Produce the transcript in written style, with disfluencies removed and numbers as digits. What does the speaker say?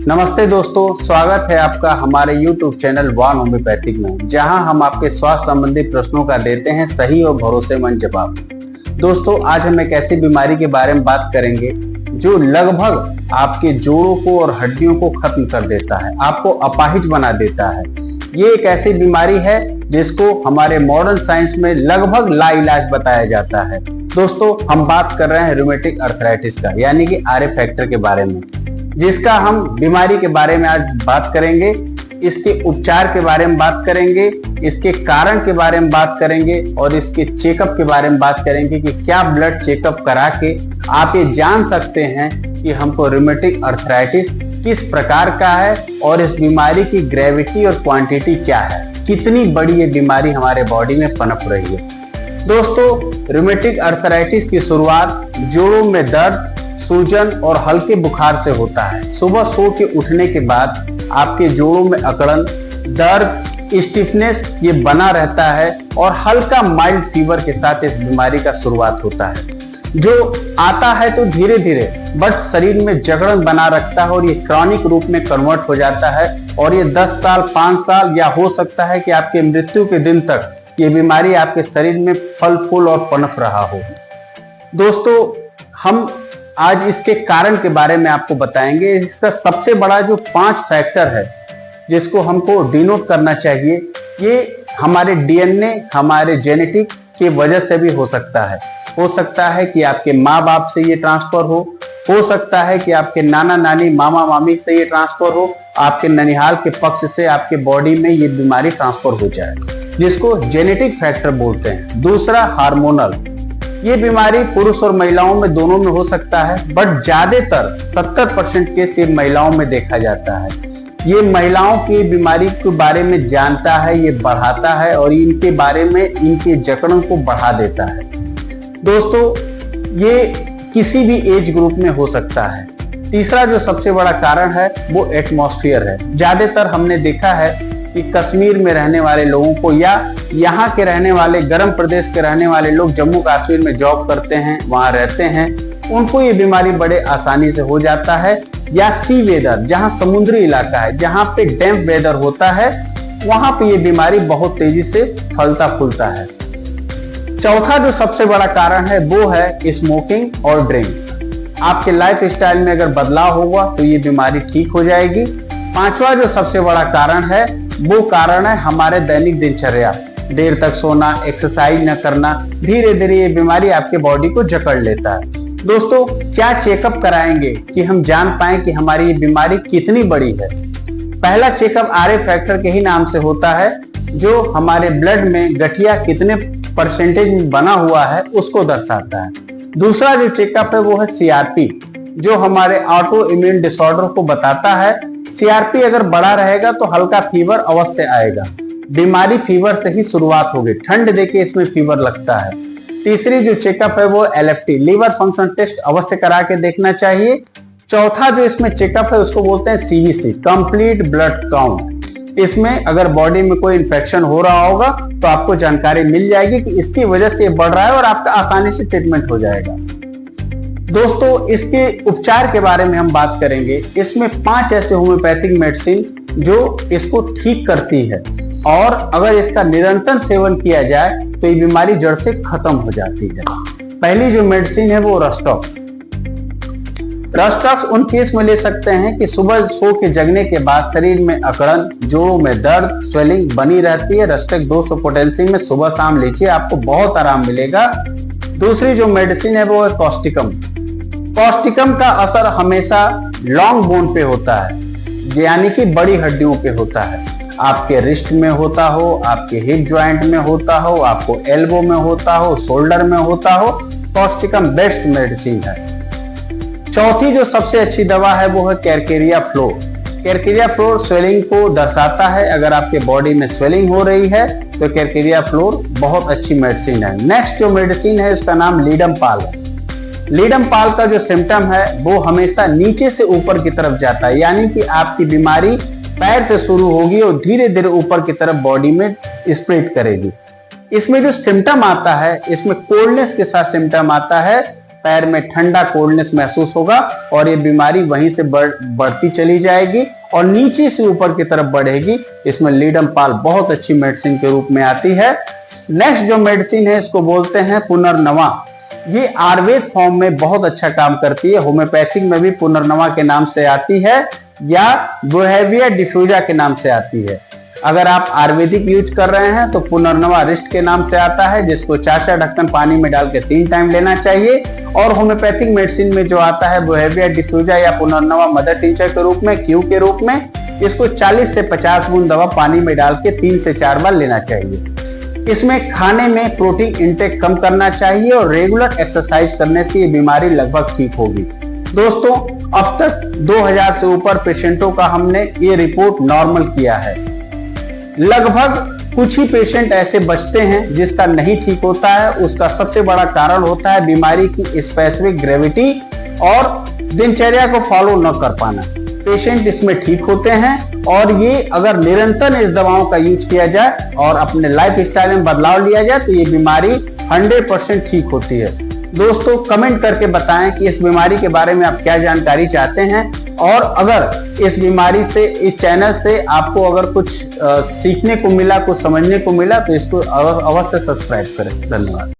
नमस्ते दोस्तों, स्वागत है आपका हमारे YouTube चैनल वान होम्योपैथिक में, जहां हम आपके स्वास्थ्य संबंधी प्रश्नों का देते हैं सही और भरोसेमंद जवाब। दोस्तों, आज हम एक ऐसी बीमारी के बारे में बात करेंगे जो लगभग आपके जोड़ों को और हड्डियों को खत्म कर देता है, आपको अपाहिज बना देता है। ये एक ऐसी बीमारी है जिसको हमारे मॉडर्न साइंस में लगभग लाइलाज बताया जाता है। दोस्तों, हम बात कर रहे हैं रूमेटिक अर्थराइटिस का, यानी कि आरए फैक्टर के बारे में, जिसका हम बीमारी के बारे में आज बात करेंगे। इसके उपचार के बारे में बात करेंगे, इसके कारण के बारे में बात करेंगे और इसके चेकअप के बारे में बात करेंगे कि क्या ब्लड चेकअप करा के आप ये जान सकते हैं कि हमको रूमेटिक अर्थराइटिस किस प्रकार का है और इस बीमारी की ग्रेविटी और क्वांटिटी क्या है, कितनी बड़ी ये बीमारी हमारे बॉडी में पनप रही है। दोस्तों, रूमेटिक अर्थराइटिस की शुरुआत जोड़ों में दर्द, सूजन और हल्के बुखार से होता है। सुबह सो के उठने के बाद आपके जोड़ों में अकड़न, दर्द, स्टिफनेस ये बना रहता है और हल्का माइल्ड फीवर के साथ इस बीमारी का शुरुआत होता है, जो आता है तो धीरे धीरे बट शरीर में जकड़न बना रखता है और ये क्रॉनिक रूप में कन्वर्ट हो जाता है और ये 10 साल, 5 साल या हो सकता है कि आपके मृत्यु के दिन तक ये बीमारी आपके शरीर में फल फूल और पनप रहा हो। दोस्तों, हम आज इसके कारण के बारे में आपको बताएंगे। इसका सबसे बड़ा जो 5 फैक्टर है जिसको हमको डिनोट करना चाहिए, ये हमारे डीएनए, हमारे जेनेटिक की वजह से भी हो सकता है। हो सकता है कि आपके माँ बाप से ये ट्रांसफर हो सकता है कि आपके नाना नानी, मामा मामी से ये ट्रांसफर हो, आपके ननिहाल के पक्ष से आपके बॉडी में ये बीमारी ट्रांसफर हो जाए, जिसको जेनेटिक फैक्टर बोलते हैं। दूसरा, हार्मोनल। ये बीमारी पुरुष और महिलाओं में दोनों में हो सकता है, बट ज्यादातर 70% केस ये महिलाओं में देखा जाता है। ये महिलाओं की बीमारी के बारे में जानता है, ये बढ़ाता है और इनके बारे में इनके जकड़न को बढ़ा देता है। दोस्तों, ये किसी भी एज ग्रुप में हो सकता है। तीसरा जो सबसे बड़ा कारण है वो एटमॉस्फेयर है। ज्यादातर हमने देखा है कि कश्मीर में रहने वाले लोगों को या यहाँ के रहने वाले गर्म प्रदेश के रहने वाले लोग जम्मू कश्मीर में जॉब करते हैं, वहां रहते हैं, उनको ये बीमारी बड़े आसानी से हो जाता है। या सी वेदर, जहाँ समुद्री इलाका है, जहाँ पे डैम्प वेदर होता है, वहां पे ये बीमारी बहुत तेजी से फलता फूलता है। चौथा जो सबसे बड़ा कारण है वो है स्मोकिंग और ड्रिंक। आपके लाइफ स्टाइल में अगर बदलाव होगा तो ये बीमारी ठीक हो जाएगी। पांचवा जो सबसे बड़ा कारण है वो कारण है हमारे दैनिक दिनचर्या, देर तक सोना, एक्सरसाइज न करना। धीरे धीरे ये बीमारी आपके बॉडी को जकड़ लेता है। दोस्तों, क्या चेकअप कराएंगे कि हम जान पाए कि हमारी ये बीमारी कितनी बड़ी है? पहला चेकअप आरए फैक्टर के ही नाम से होता है, जो हमारे ब्लड में गठिया कितने परसेंटेज में बना हुआ है उसको दर्शाता है। दूसरा जो चेकअप है वो है सीआरपी, जो हमारे ऑटो इम्यून डिसऑर्डर को बताता है। सीआरपी अगर बड़ा रहेगा तो हल्का फीवर अवश्य आएगा। बीमारी फीवर से ही शुरुआत होगी, ठंड देके इसमें फीवर लगता है। तीसरी जो चेकअप है वो एलएफटी, लीवर फंक्शन टेस्ट अवश्य करा के देखना चाहिए। चौथा जो इसमें चेकअप है उसको बोलते हैं सीवीसी, कंप्लीट ब्लड काउंट। इसमें अगर बॉडी में कोई इन्फेक्शन हो रहा होगा तो आपको जानकारी मिल जाएगी कि इसकी वजह से ये बढ़ रहा है और आपका आसानी से ट्रीटमेंट हो जाएगा। दोस्तों, इसके उपचार के बारे में हम बात करेंगे। इसमें 5 ऐसे होम्योपैथिक मेडिसिन जो इसको ठीक करती है और अगर इसका निरंतर सेवन किया जाए तो ये बीमारी जड़ से खत्म हो जाती है। पहली जो मेडिसिन है वो रस्टॉक्स। रस्टॉक्स उन केस में ले सकते हैं कि सुबह सो के जगने के बाद शरीर में अकड़न, जोड़ों में दर्द, स्वेलिंग बनी रहती है। रस्टॉक्स 200 पोटेंसी में सुबह शाम लीजिए, आपको बहुत आराम मिलेगा। दूसरी जो मेडिसिन है वो है कॉस्टिकम। कॉस्टिकम का असर हमेशा लॉन्ग बोन पे होता है, यानी कि बड़ी हड्डियों पे होता है। आपके रिस्ट में होता हो, आपके हिप ज्वाइंट में होता हो, आपको एल्बो में होता हो, शोल्डर में होता हो, कॉस्टिकम बेस्ट मेडिसिन है। चौथी जो सबसे अच्छी दवा है वो है कैरकेरिया फ्लोर। कैरकेरिया फ्लोर स्वेलिंग को दर्शाता है। अगर आपके बॉडी में स्वेलिंग हो रही है तो कैरकेरिया फ्लोर बहुत अच्छी मेडिसिन है। नेक्स्ट जो मेडिसिन है उसका नाम लीडम पाल है। लीडम पाल का जो सिम्टम है वो हमेशा नीचे से ऊपर की तरफ जाता है, यानी कि आपकी बीमारी पैर से शुरू होगी और धीरे धीरे ऊपर की तरफ बॉडी में स्प्रेड करेगी। इसमें जो सिम्टम आता है, इसमें कोल्डनेस के साथ सिम्टम आता है पैर में ठंडा कोल्डनेस महसूस होगा और ये बीमारी वहीं से बढ़ती चली जाएगी और नीचे से ऊपर की तरफ बढ़ेगी। इसमें लीडम पाल बहुत अच्छी मेडिसिन के रूप में आती है। नेक्स्ट जो मेडिसिन है इसको बोलते हैं पुनर्नवा। ये आयुर्वेद फॉर्म में बहुत अच्छा काम करती है। होम्योपैथिक में भी पुनर्नवा के नाम से आती है या बोहेविया डिफ्यूजा के नाम से आती है। अगर आप आयुर्वेदिक यूज कर रहे हैं तो पुनर्नवा रिस्ट के नाम से आता है, जिसको 4 ढक्कन पानी में डाल के 3 टाइम लेना चाहिए। और होम्योपैथिक मेडिसिन में जो आता है बोहेविया डिफ्यूजा या पुनर्नवा मदर टिंचर के रूप में, क्यू के रूप में, इसको 40 से 50 बूंद दवा पानी में डाल के 3 से 4 बार लेना चाहिए। इसमें खाने में प्रोटीन इंटेक कम करना चाहिए और रेगुलर एक्सरसाइज करने से ये बीमारी लगभग ठीक होगी। दोस्तों, अब तक 2000 से ऊपर पेशेंटों का हमने ये रिपोर्ट नॉर्मल किया है। लगभग कुछ ही पेशेंट ऐसे बचते हैं जिसका नहीं ठीक होता है। उसका सबसे बड़ा कारण होता है बीमारी की स्पेसिफिक ग्रेविटी और दिनचर्या को फॉलो न कर पाना। पेशेंट इसमें ठीक होते हैं और ये अगर निरंतर इस दवाओं का यूज किया जाए और अपने लाइफ स्टाइल में बदलाव लिया जाए तो ये बीमारी 100% ठीक होती है। दोस्तों, कमेंट करके बताएं कि इस बीमारी के बारे में आप क्या जानकारी चाहते हैं और अगर इस बीमारी से, इस चैनल से आपको अगर कुछ सीखने को मिला, कुछ समझने को मिला तो इसको अवश्य सब्सक्राइब करें। धन्यवाद।